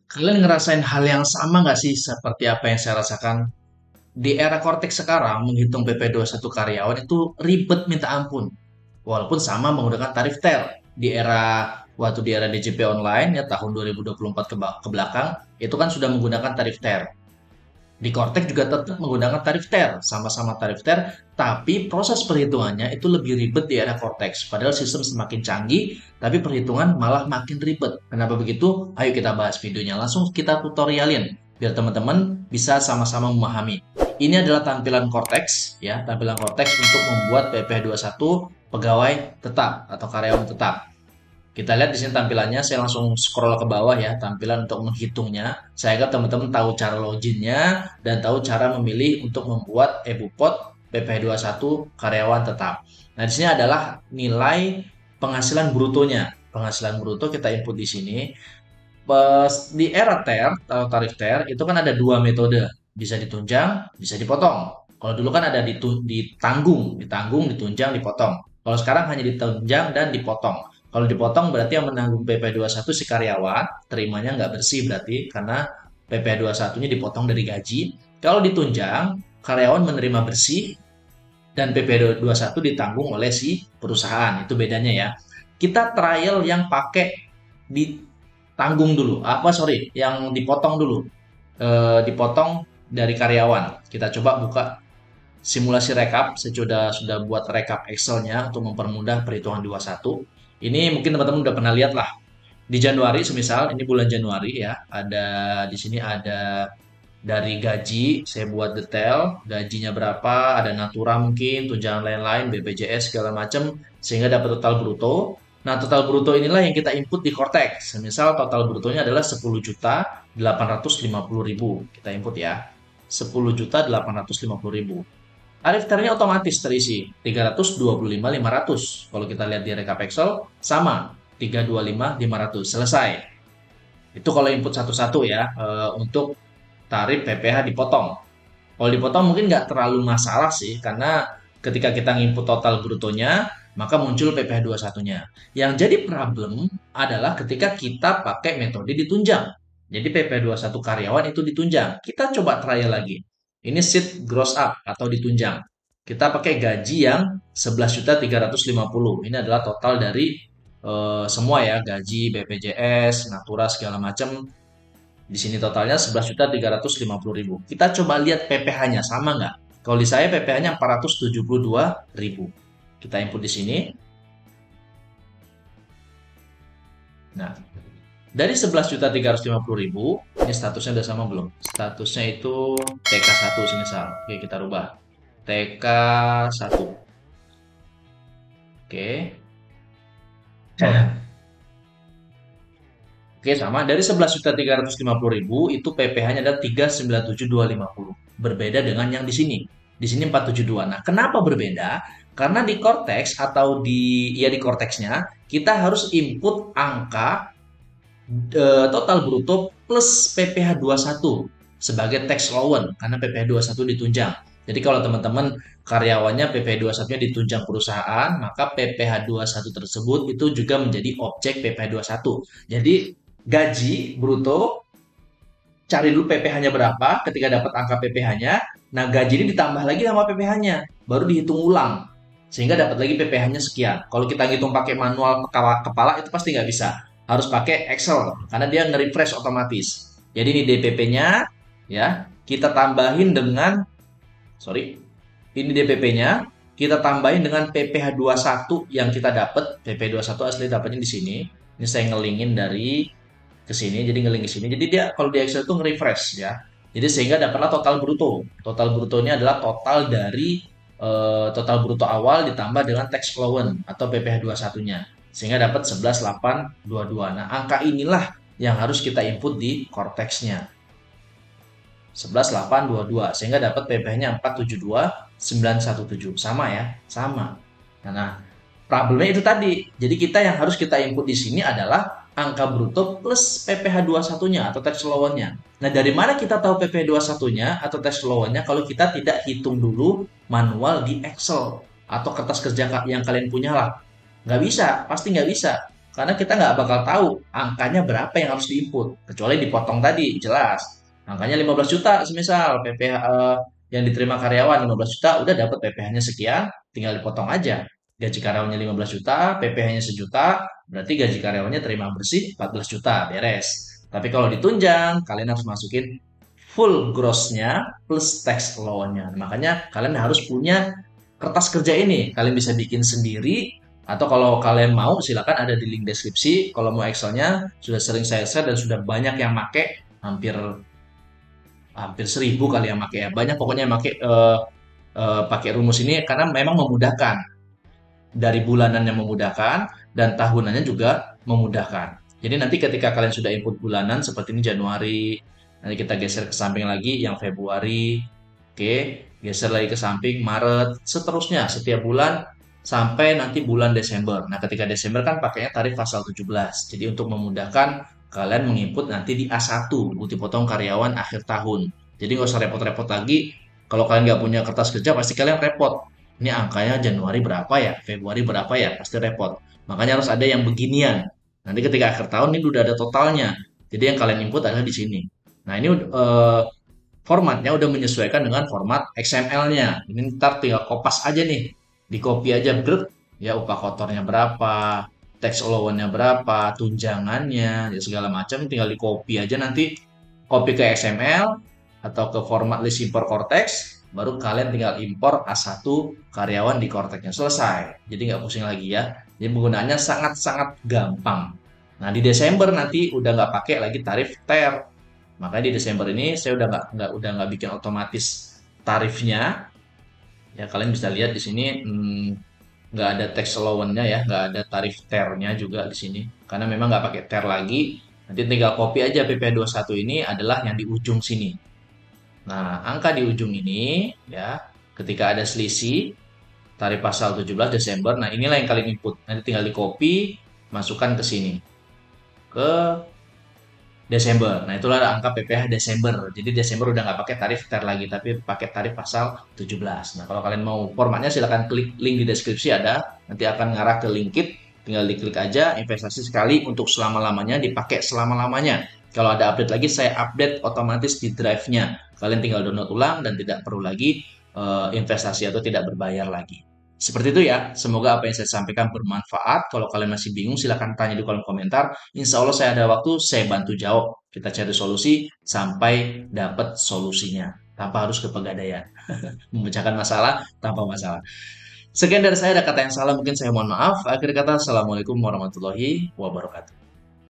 Kalian ngerasain hal yang sama nggak sih seperti apa yang saya rasakan? Di era Cortex sekarang, menghitung PP21 karyawan itu ribet minta ampun. Walaupun sama menggunakan tarif TER. Di era DJP online ya tahun 2024 ke belakang, itu kan sudah menggunakan tarif TER. Di Cortex juga tetap menggunakan tarif TER, sama-sama tarif TER, tapi proses perhitungannya itu lebih ribet di era Cortex. Padahal sistem semakin canggih, tapi perhitungan malah makin ribet. Kenapa begitu? Ayo kita bahas videonya. Langsung kita tutorialin, biar teman-teman bisa sama-sama memahami. Ini adalah tampilan Cortex, ya, tampilan Cortex untuk membuat PP21 pegawai tetap atau karyawan tetap. Kita lihat di sini tampilannya, saya langsung scroll ke bawah ya, tampilan untuk menghitungnya. Saya harap teman-teman tahu cara loginnya dan tahu cara memilih untuk membuat EBUPOT PP21 karyawan tetap. Nah, di sini adalah nilai penghasilan brutonya. Penghasilan bruto kita input di sini. Di era TER atau tarif TER itu kan ada dua metode, bisa ditunjang, bisa dipotong. Kalau dulu kan ada ditanggung, ditunjang, dipotong. Kalau sekarang hanya ditunjang dan dipotong. Kalau dipotong berarti yang menanggung PP21 si karyawan, terimanya nggak bersih berarti karena PP21-nya dipotong dari gaji. Kalau ditunjang, karyawan menerima bersih dan PP21 ditanggung oleh si perusahaan. Itu bedanya ya. Kita trial yang pakai ditanggung dulu. Yang dipotong dulu. Dipotong dari karyawan. Kita coba buka simulasi rekap. Saya sudah buat rekap Excel-nya untuk mempermudah perhitungan 21. Ini mungkin teman-teman udah pernah lihat lah. Di Januari, semisal ini bulan Januari ya, di sini ada dari gaji, saya buat detail, gajinya berapa, ada natura mungkin, tunjangan lain-lain, BPJS segala macam, sehingga dapat total bruto. Nah, total bruto inilah yang kita input di Cortex. Semisal total brutonya adalah 10.850.000. Kita input ya. 10.850.000. Tarif TER-nya otomatis terisi 325.500. Kalau kita lihat di rekap Excel sama 325.500. Selesai. Itu kalau input satu-satu ya, untuk tarif PPh dipotong. Kalau dipotong mungkin nggak terlalu masalah sih, karena ketika kita nginput total brutonya, maka muncul PPh 21-nya. Yang jadi problem adalah ketika kita pakai metode ditunjang. Jadi PPh 21 karyawan itu ditunjang. Kita coba trial lagi. Ini sheet gross up atau ditunjang. Kita pakai gaji yang 11.350. Ini adalah total dari semua ya, gaji, BPJS, Natura segala macam. Di sini totalnya 11.350.000. Kita coba lihat PPh-nya sama nggak? Kalau di saya PPh-nya 472.000. Kita input di sini. Nah, dari 11.350.000, ini statusnya udah sama belum? Statusnya itu TK1 semisal. Oke, kita rubah. TK1. Oke. Oke, sama. Dari 11.350.000 itu PPh-nya adalah 397.250. Berbeda dengan yang di sini. Di sini 472. Nah, kenapa berbeda? Karena di Cortex atau di Cortex-nya kita harus input angka total bruto plus PPh 21 sebagai tax allowance karena PPh 21 ditunjang. Jadi kalau teman-teman karyawannya PPh 21-nya ditunjang perusahaan, maka PPh 21 tersebut itu juga menjadi objek PPh 21. Jadi gaji bruto, cari dulu PPh-nya berapa, ketika dapat angka PPh-nya, nah gaji ini ditambah lagi sama PPh-nya, baru dihitung ulang, sehingga dapat lagi PPh-nya sekian. Kalau kita ngitung pakai manual kepala itu pasti nggak bisa, harus pakai Excel, karena dia nge-refresh otomatis. Jadi ini DPP-nya, ya, kita tambahin dengan, ini DPP-nya, kita tambahin dengan PPh 21 yang kita dapat, PPh 21 asli dapatnya di sini. Ini saya ngelingin dari ke sini, jadi ngeling ke sini. Jadi dia kalau di Excel itu nge-refresh ya. Jadi sehingga dapatlah total bruto. Total bruto ini adalah total dari total bruto awal ditambah dengan tax allowance atau PPh 21-nya. Sehingga dapat 11.822. Nah, angka inilah yang harus kita input di Cortex-nya. 11.822 sehingga dapat PPh-nya 472.917. Sama ya? Sama. Nah, problemnya itu tadi. Jadi yang harus kita input di sini adalah angka bruto plus PPh 21-nya atau tax allowance-nya. Nah, dari mana kita tahu PPh 21-nya atau tax allowance-nya kalau kita tidak hitung dulu manual di Excel atau kertas kerja yang kalian punya lah? Nggak bisa, pasti nggak bisa. Karena kita nggak bakal tahu angkanya berapa yang harus diinput. Kecuali dipotong tadi, jelas. Angkanya 15 juta, semisal PPh yang diterima karyawan 15 juta, udah dapat PPh-nya sekian, tinggal dipotong aja. Gaji karyawannya 15 juta, PPh-nya sejuta, berarti gaji karyawannya terima bersih 14 juta, beres. Tapi kalau ditunjang, kalian harus masukin full gross-nya plus tax law-nya. Makanya kalian harus punya kertas kerja ini. Kalian bisa bikin sendiri atau kalau kalian mau silakan ada di link deskripsi. Kalau mau Excel-nya sudah sering saya share dan sudah banyak yang make, hampir hampir 1.000 kali yang make ya. Banyak pokoknya yang make pakai rumus ini karena memang memudahkan. Dari bulanannya memudahkan dan tahunannya juga memudahkan. Jadi nanti ketika kalian sudah input bulanan seperti ini Januari, nanti kita geser ke samping lagi yang Februari, oke, geser lagi ke samping Maret, seterusnya setiap bulan sampai nanti bulan Desember. Nah, ketika Desember kan pakainya tarif pasal 17. Jadi untuk memudahkan kalian menginput nanti di A1, bukti potong karyawan akhir tahun. Jadi nggak usah repot-repot lagi. Kalau kalian nggak punya kertas kerja, pasti kalian repot. Ini angkanya Januari berapa ya, Februari berapa ya, pasti repot. Makanya harus ada yang beginian. Nanti ketika akhir tahun ini udah ada totalnya. Jadi yang kalian input adalah di sini. Nah ini formatnya udah menyesuaikan dengan format XML-nya. Ini ntar tinggal kopas aja nih, di copy aja, grep, ya upah kotornya berapa, tax allowance-nya berapa, tunjangannya, ya segala macam, tinggal di copy aja nanti, copy ke XML atau ke format list import Cortex, baru kalian tinggal impor A1 karyawan di Cortex-nya, selesai. Jadi nggak pusing lagi ya. Jadi penggunaannya sangat-sangat gampang. Nah di Desember nanti udah nggak pakai lagi tarif TER. Makanya di Desember ini saya udah nggak bikin otomatis tarifnya. Ya kalian bisa lihat di sini nggak ada tax allowance-nya ya, nggak ada tarif TER-nya juga di sini. Karena memang nggak pakai TER lagi. Nanti tinggal copy aja PP21 ini adalah yang di ujung sini. Nah, angka di ujung ini ya, ketika ada selisih tarif pasal 17 Desember, nah inilah yang kalian input. Nanti tinggal di copy, masukkan ke sini. Ke Desember. Nah, itulah angka PPh Desember. Jadi Desember udah nggak pakai tarif TER lagi, tapi pakai tarif pasal 17. Nah, kalau kalian mau formatnya silahkan klik link di deskripsi ada. Nanti akan ngarah ke Linkit. Tinggal diklik aja, investasi sekali untuk selama-lamanya, dipakai selama-lamanya. Kalau ada update lagi, saya update otomatis di drive-nya. Kalian tinggal download ulang dan tidak perlu lagi investasi atau tidak berbayar lagi. Seperti itu ya, semoga apa yang saya sampaikan bermanfaat. Kalau kalian masih bingung, silahkan tanya di kolom komentar. Insya Allah saya ada waktu, saya bantu jawab. Kita cari solusi sampai dapat solusinya. Tanpa harus ke pegadaian. Memecahkan masalah tanpa masalah. Sekian dari saya, ada kata yang salah, mungkin saya mohon maaf. Akhir kata, Assalamualaikum warahmatullahi wabarakatuh.